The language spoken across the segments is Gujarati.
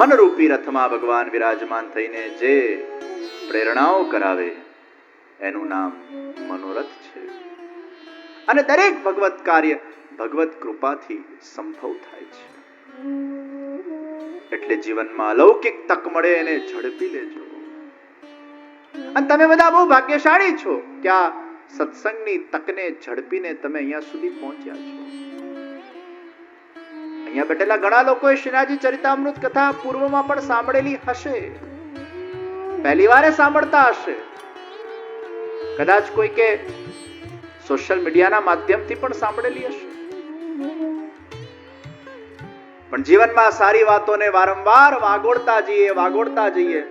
મનરૂપી રથમાં ભગવાન વિરાજમાન થઈને જે પ્રેરણાઓ કરાવે એનું નામ મનોરથ છે. અને દરેક ભગવત કાર્ય ભગવત કૃપાથી સંભવ થાય છે. એટલે જીવનમાં અલૌકિક તક મળે એને ઝડપી લેજો. અને તમે બધા બહુ ભાગ્યશાળી છો કે આ સત્સંગની તકને ઝડપીને તમે અહીંયા સુધી પહોંચ્યા છો. અહીંયા બેઠેલા ઘણા લોકોએ શ્રીનાથજી ચરિતામૃત કથા પૂર્વમાં પણ સાંભળેલી હશે, પહેલી વાર સાંભળતા હશે, કદાચ કોઈ કે સોશિયલ મીડિયાના માધ્યમથી પણ સાંભળેલી હશે. પણ જીવનમાં સારી વાતોને વારંવાર વાગોળતા જઈએ.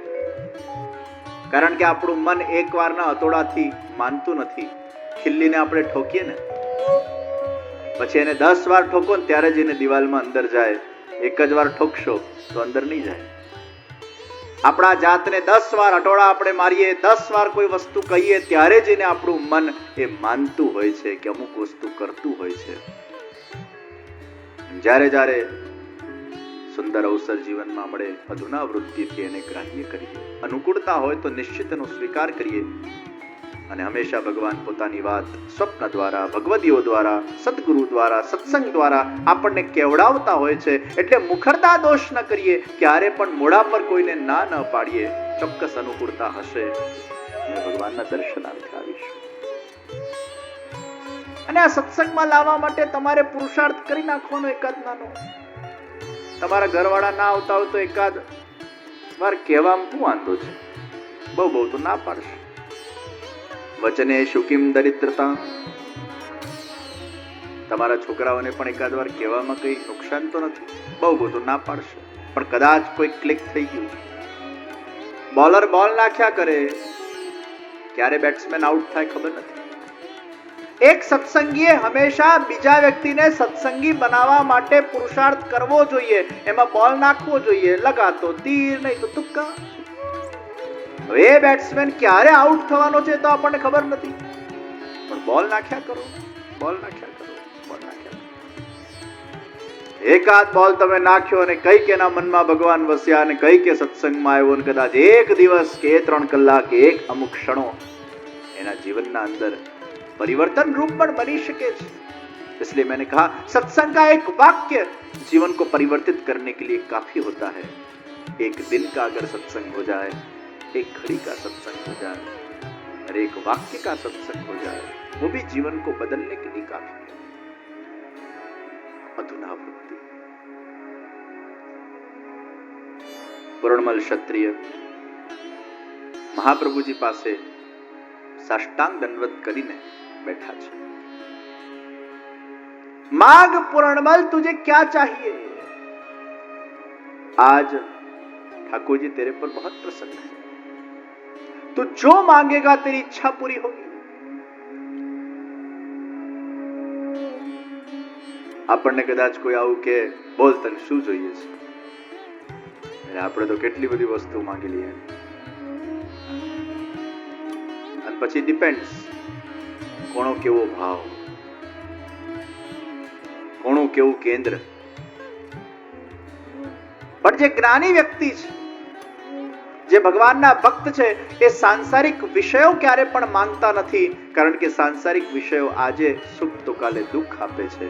કારણ કે આપણું મન એકવારના હતોડાથી માનતું નથી. ખિલ્લીને આપણે ઠોકીએ ને પછી એને 10 વાર ઠોકો ને ત્યારે જ એને દિવાલમાં અંદર જાય. એક જ વાર ઠોકશો તો અંદર નહીં જાય. આપણા જાતને 10 વાર હટોડા આપણે મારીએ, 10 વાર કોઈ વસ્તુ કહીએ ત્યારે જ એને આપણું મન એ માનતું હોય છે કે અમુક વસ્તુ કરતું હોય છે. જ્યારે સુંદર અવસર જીવનમાં મળે અધુના વૃત્તિથી એને ગ્રાહ્ય કરીએ. અનુકૂળતા હોય તો નિશ્ચિત એનો સ્વીકાર કરીએ. અને હંમેશા ભગવાન પોતાની વાત સ્વપ્ન દ્વારા, ભગવદીઓ દ્વારા, સદગુરુ દ્વારા, સત્સંગ દ્વારા આપણને કેવડાવતા હોય છે. એટલે મુખરતા દોષ ન કરીએ, ક્યારે પણ મોઢા પર કોઈને ના ન પાડીએ. ચોક્કસ અનુકૂળતા હશે અને ભગવાનના દર્શનાર્થે આવીશું. અને આ સત્સંગમાં લાવવા માટે તમારે પુરુષાર્થ કરી નાખવાનો એકાદ નાનો. તમારા ઘરવાળા ના આવતા હોય તો એકાદ વાર કહેવામાં શું વાંધો છે? બહુ તો ના પાડશે. વચને શુકિમ દરિદ્રતા. તમારા છોકરાઓને પણ એકાદ વાર કહેવામાં કઈ નુકસાન તો નથી. બહુ તો ના પાડશે. પણ કદાચ કોઈ ક્લિક થઈ ગયું, બોલર બોલ નાખ્યા કરે, ક્યારે બેટ્સમેન આઉટ થાય ખબર નથી. એક સત્સંગીએ હંમેશા બીજા વ્યક્તિને સત્સંગી બનાવવા માટે પુરુષાર્થ કરવો જોઈએ. એમાં બોલ નાખવો જોઈએ. લગાતો તીર, નહીં તો તુક્કા. હવે એ બેટ્સમેન ક્યારે આઉટ થવાનો છે તો આપણને ખબર નથી. પણ બોલ નાખ્યા કરો. એકાદ બોલ તમે નાખ્યો અને કઈક એના મનમાં ભગવાન વસ્યા અને કઈક એ સત્સંગમાં આવ્યો અને કદાચ એક દિવસ કે 3 કલાક કે એક અમુક ક્ષણો એના જીવનના અંદર परिवर्तन रूप पर बनी सके. इसलिए मैंने कहा सत्संग का एक वाक्य जीवन को परिवर्तित करने के लिए काफी होता है. एक दिन का अगर सत्संग हो जाए, एक घड़ी का सत्संग हो जाए और एक वाक्य का सत्संग हो जाए, वो भी जीवन को बदलने के लिए काफी है. अधुना वृत्ति. पूर्णमल क्षत्रिय महाप्रभुजी પાસે સાષ્ટાંગ દંડવત કરીને बैठा છે. मांग पूर्णमल तुझे क्या चाहिए? आज ठाकुर जी तेरे पर बहुत प्रसन्न है. तू जो मांगेगा तेरी इच्छा पूरी होगी. આપણને કદાચ કોઈ આવું કે બોલ તને શું જોઈએ છે, આપણે તો કેટલી બધી વસ્તુ માંગી લઈએ. અને પછી ડિપેન્ડ્સ કોનો કેવો ભાવ, કોનું કેવું કેન્દ્ર. પણ જે જ્ઞાની વ્યક્તિ છે, જે ભગવાનના ભક્ત છે, એ સાંસારિક વિષયો ક્યારે પણ માંગતા નથી. કારણ કે સાંસારિક વિષયો આજે સુખ તો કાલે દુઃખ આપે છે.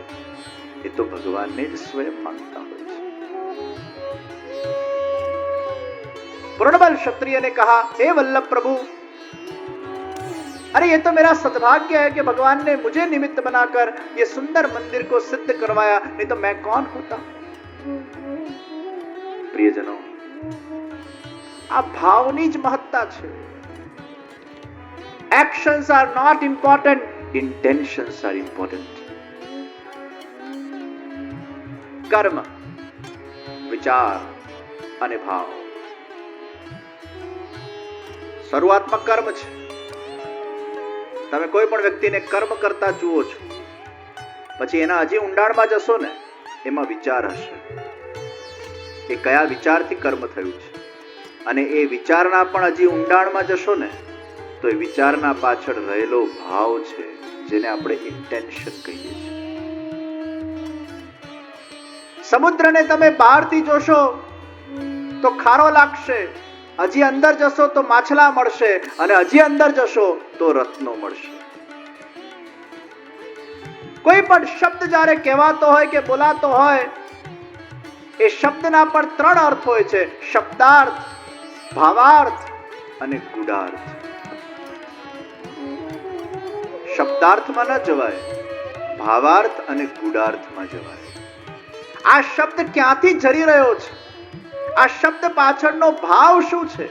એ તો ભગવાનને જ સ્વયં માંગતા હોય છે. पूर्णबल क्षत्रिय ने कहा, हे वल्लभ प्रभु, अरे ये तो मेरा सद्भाग्य है कि भगवान ने मुझे निमित्त बनाकर ये सुंदर मंदिर को सिद्ध करवाया, नहीं तो मैं कौन होता. प्रियजनों, आ भावनी ज महत्ता छे. Actions are not important, intentions are important. કર્મ, વિચાર અને ભાવ. શરૂઆતમાં કર્મ છે. તમે કોઈ પણ વ્યક્તિને કર્મ કરતા જુઓ છો, પછી એના હજી ઊંડાણમાં જશો ને, એમાં વિચાર હશે. એ કયા વિચારથી કર્મ થયું છે, અને એ વિચારના પણ હજી ઊંડાણમાં જશો ને, તો એ વિચારના પાછળ રહેલો ભાવ છે, જેને આપણે ઇન્ટેન્શન કહીએ છીએ. સમુદ્રને તમે બહારથી જોશો તો ખારો લાગશે, હજી અંદર જશો તો માછલા મળશે, અને હજી અંદર જશો તો રત્નો મળશે. કોઈ પણ શબ્દ જ્યારે કહેવાતો હોય કે બોલાતો હોય, એ શબ્દના પણ 3 અર્થ હોય છે: શબ્દાર્થ, ભાવાર્થ અને ગુડાર્થ. શબ્દાર્થમાં ન જવાય, ભાવાર્થ અને ગુડાર્થમાં જવાય. આ શબ્દ ક્યાંથી ઝરી રહ્યો છે? આ શબ્દ પાછળનો ભાવ શું છે?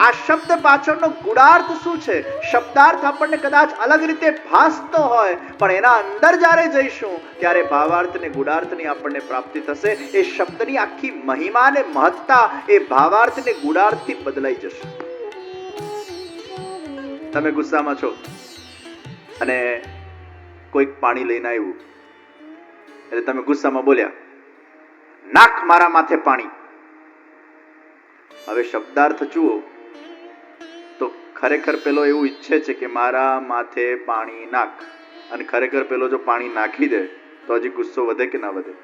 આ શબ્દ પાછળનો ગુડાર્થ શું છે? શબ્દાર્થ આપણને કદાચ અલગ રીતે ભાસતો હોય, પણ એના અંદર જ્યારે જઈશું ત્યારે ભાવાર્થ અને ગુડાર્થની આપણને પ્રાપ્તિ થશે. એ શબ્દની આખી મહિમા અને મહત્તા એ ભાવાર્થ અને ગુડાર્થથી બદલાઈ જશે. તમે ગુસ્સામાં છો અને કોઈક પાણી લઈને આવ્યું, એટલે તમે ગુસ્સામાં બોલ્યા, નાખ મારા માથે પાણી. હવે શબ્દાર્થ જુઓ તો ખરેખર પેલો એવું ઈચ્છે છે કે મારા માથે પાણી નાખ, અને ખરેખર પેલો જો પાણી નાખી દે તો હજી ગુસ્સો વધે કે ના વધે?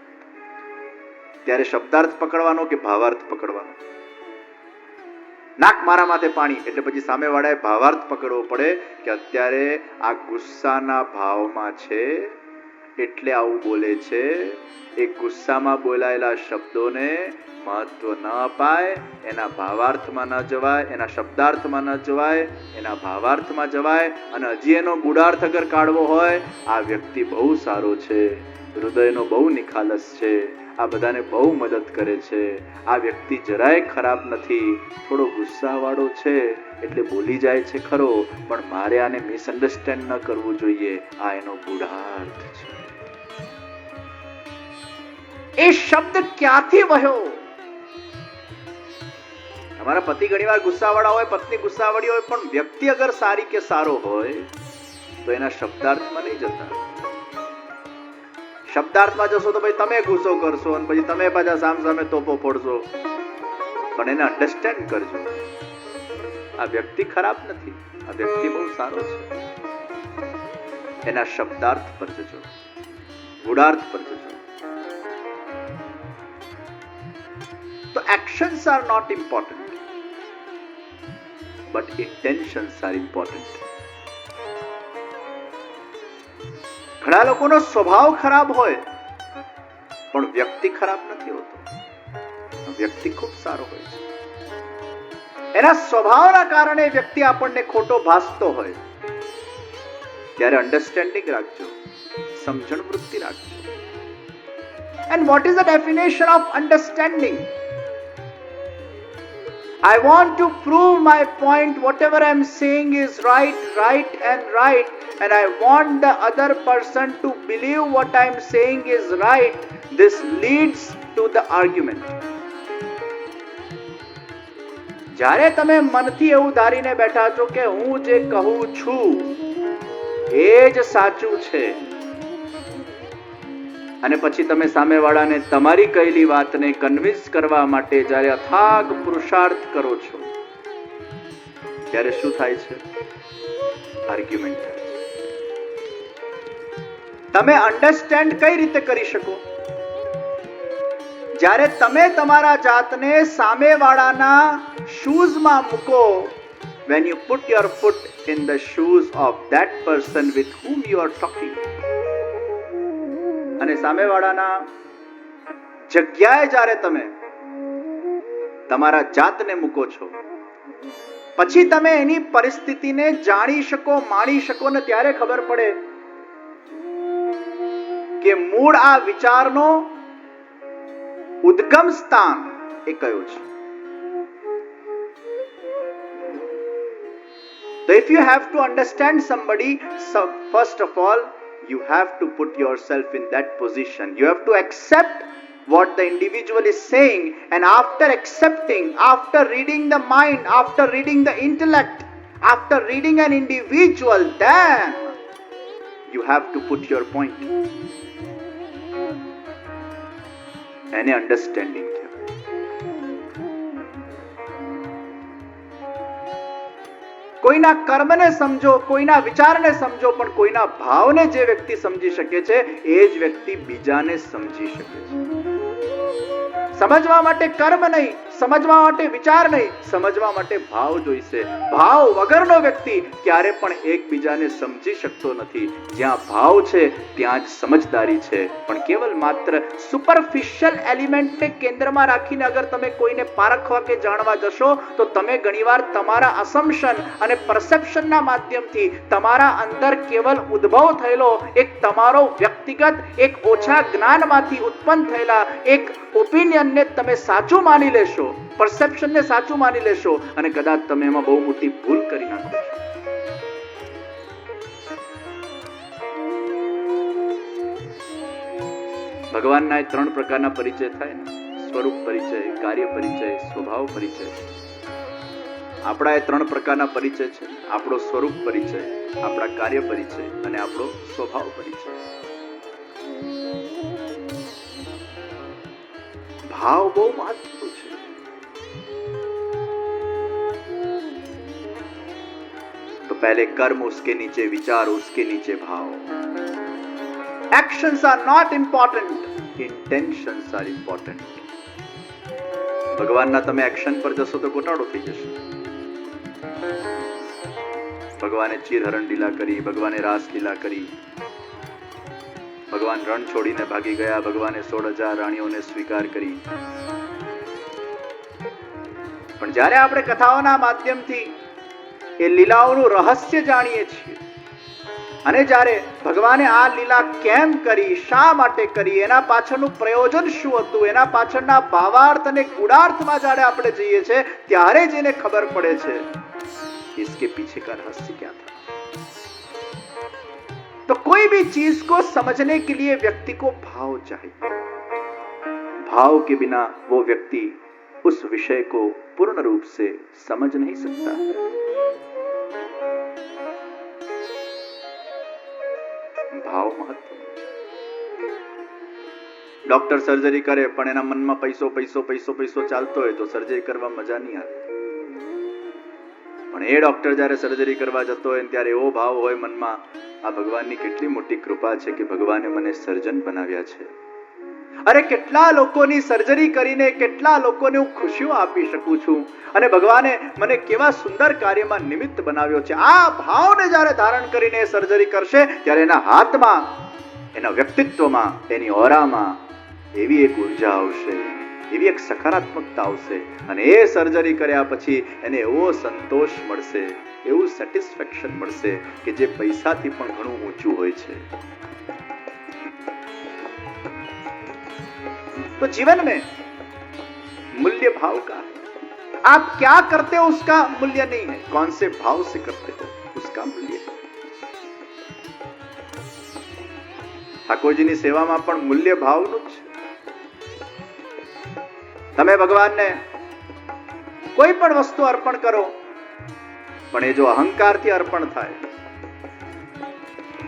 ત્યારે શબ્દાર્થ પકડવાનો કે ભાવાર્થ પકડવાનો? નાખ મારા માથે પાણી એટલે પછી સામેવાળાએ ભાવાર્થ પકડવો પડે કે અત્યારે આ ગુસ્સાના ભાવમાં છે એટલે આવું બોલે છે. એ ગુસ્સામાં બોલાયેલા શબ્દોને મહત્વ ન અપાય, એના ભાવાર્થમાં ન જવાય, એના શબ્દાર્થમાં ન જવાય, એના ભાવાર્થમાં જવાય. અને હજી એનો ગુડાર્થ અગર કાઢવો હોય, આ વ્યક્તિ બહુ સારો છે, હૃદયનો બહુ નિખાલસ છે, આ બધાને બહુ મદદ કરે છે, આ વ્યક્તિ જરાય ખરાબ નથી, થોડો ગુસ્સાવાળો છે એટલે બોલી જાય છે ખરો, પણ મારે આને મિસઅન્ડરસ્ટેન્ડ ન કરવું જોઈએ. આ એનો ગુડાર્થ છે. એ શબ્દ ક્યાંથી વહ્યો? તમારા પતિ ઘણીવાર ગુસ્સાવાળા હોય, પત્ની ગુસ્સાવાળી હોય, પણ વ્યક્તિ અગર સારી કે સારો હોય તો એના શબ્દાર્થમાં નહીં જતા. શબ્દાર્થમાં જશો તો ભાઈ તમે ગુસ્સો કરશો અને પછી તમે પાછા સામે તોપો ફોડશો. પણ એને અન્ડરસ્ટેન્ડ કરજો, આ વ્યક્તિ ખરાબ નથી, આ વ્યક્તિ બહુ સારો છે. એના શબ્દાર્થ પર જજો, ગુડાર્થ પર જજો. તો actions are not important, but intentions are important. ઘણા લોકોનો સ્વભાવ ખરાબ હોય પણ વ્યક્તિ ખરાબ નથી હોતો, વ્યક્તિ ખૂબ સારો હોય છે. એના સ્વભાવના કારણે વ્યક્તિ આપણને ખોટો ભાસતો હોય ત્યારે અન્ડરસ્ટેન્ડિંગ રાખજો, સમજણ વૃત્તિ રાખજો. And what is the definition of understanding? I want to prove my point. Whatever I am saying is right, and I want the other person to believe what I am saying is right. This leads to the argument. જ્યારે તમે મનથી એવું ધારીને બેઠા છો કે હું જે કહું છું એ જ સાચું છે, અને પછી તમે સામેવાળાને તમારી કહેલી વાતને કન્વિન્સ કરવા માટે જ્યારે અથાગ પુરુષાર્થ કરો છો ત્યારે શું થાય છે? આર્ગ્યુમેન્ટ થાય છે. તમે અન્ડરસ્ટેન્ડ કઈ રીતે કરી શકો? જ્યારે તમે તમારા જાતને સામેવાળાના શૂઝમાં મૂકો, when you put your foot in the shoes of that person with whom you are talking, અને સામેવાળાના જગ્યાએ જ્યારે તમે તમારા જાતને મૂકો છો, પછી તમે એની પરિસ્થિતિને જાણી શકો, માણી શકો, ને ત્યારે ખબર પડે કે મૂળ આ વિચારનો ઉદ્ગમ સ્થાન એ કયો છે. So if you have to understand somebody, first of all, you have to put yourself in that position. You have to accept what the individual is saying, and after accepting, after reading the mind, after reading the intellect, after reading an individual, then you have to put your point. Any understanding. કોઈના કર્મને સમજો, કોઈના વિચારને સમજો, પણ કોઈના ભાવને જે વ્યક્તિ સમજી શકે છે એ જ વ્યક્તિ બીજાને સમજી શકે છે. સમજવા માટે કર્મ નહીં, સમજવા માટે વિચાર નહીં, સમજવા માટે ભાવ જોઈશે. ભાવ વગરનો વ્યક્તિ ક્યારે પણ એકબીજાને સમજી શકતો નથી. જ્યાં ભાવ છે ત્યાં જ સમજદારી છે. પણ કેવલ માત્ર સુપરફિશિયલ એલિમેન્ટને કેન્દ્રમાં રાખીને અગર તમે કોઈને પારખવા કે જાણવા જશો તો તમે ઘણીવાર તમારા અસમ્પશન અને પરસેપ્શનના માધ્યમથી તમારા અંદર કેવલ ઉદ્ભવ થયેલો એક તમારો વ્યક્તિગત એક ઓછા જ્ઞાનમાંથી ઉત્પન્ન થયેલા એક ઓપિનિયનને તમે સાચું માની લેશો, પરસેપ્શનને સાચું માની લેશો અને કદાચ તમે એમાં બહુ મોટી ભૂલ કરી નાખો. ભગવાનના 3 પ્રકારના પરિચય થાય ને, સ્વરૂપ પરિચય, કાર્ય પરિચય, સ્વભાવ પરિચય. આપણા એ 3 પ્રકારના પરિચય છે. આપણો સ્વરૂપ પરિચય, આપણા કાર્ય પરિચય અને આપણો સ્વભાવ પરિચય. ભાવ બહુ મહત્વનું છે. तो पहले कर्म, उसके नीचे विचार, उसके नीचे भाव. Actions are not important, intentions are important. ભગવાનના તમે એક્શન પર જશો તો ગોટાળો થઈ જશે. ભગવાને ચીરહરણ લીલા કરી, ભગવાને રાસ લીલા કરી, ભગવાન રણ છોડીને ભાગી ગયા, ભગવાને 16,000 રાણીઓને સ્વીકાર કરી. પણ જ્યારે આપણે કથાઓના માધ્યમથી એ લીલાઓનું રહસ્ય જાણીએ છીએ અને જ્યારે ભગવાને આ લીલા કેમ કરી, શા માટે કરી, એના પાછળનું પ્રયોજન શું હતું, એના પાછળના ભાવાર્થ અને ગુણાર્થમાં જ્યારે આપણે જઈએ છીએ ત્યારે જ એને ખબર પડે છે इसके पीछे का रहस्य क्या था. तो कोई भी चीज को समझने के लिए व्यक्ति को भाव चाहिए. भाव के बिना वो व्यक्ति उस विषय को पूर्ण रूप से समझ नहीं सकता. ભાવ મહત્વ. ડોક્ટર સર્જરી કરે પણ એના મનમાં પૈસો પૈસો પૈસો પૈસો ચાલતો હોય તો સર્જરી કરવા મજા નહીં આવે. પણ એ ડોક્ટર જ્યારે સર્જરી કરવા જતો હોય ત્યારે એવો ભાવ હોય મનમાં, આ ભગવાનની કેટલી મોટી કૃપા છે કે ભગવાને મને સર્જન બનાવ્યા છે. અરે કેટલા લોકોની સર્જરી કરીને કેટલા લોકોને હું ખુશીઓ આપી શકું છું અને ભગવાને મને કેવા સુંદર કાર્યમાં નિમિત્ત બનાવ્યો છે. આ ભાવને જ્યારે ધારણ કરીને સર્જરી કરશે ત્યારે એના હાથમાં, એના વ્યક્તિત્વમાં, એની ઓરામાં એવી એક ઉર્જા આવશે, એવી એક સકારાત્મકતા આવશે અને એ સર્જરી કર્યા પછી એને એવો સંતોષ મળશે, એવું સેટિસ્ફેક્શન મળશે કે જે પૈસાથી પણ ઘણું ઊંચું હોય છે. तो जीवन में मूल्य भाव का, आप क्या करते हो उसका मूल्य नहीं है, कौन से भाव से करते हो उसका मूल्य है. ઠાકોરજીની સેવામાં પણ મૂલ્ય ભાવનું જ છે. તમે ભગવાનને કોઈ પણ વસ્તુ અર્પણ કરો પણ એ જો અહંકારથી અર્પણ થાય,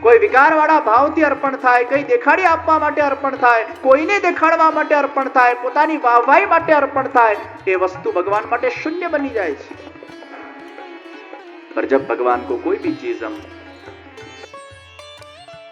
કોઈ વિકારવાળા ભાવથી અર્પણ થાય, કઈ દેખાડી આપવા માટે અર્પણ થાય, કોઈને દેખાડવા માટે અર્પણ થાય, પોતાની વાહવાઈ માટે અર્પણ થાય, એ વસ્તુ ભગવાન માટે શૂન્ય બની જાય છે. पर जब भगवान को कोई भी चीज हम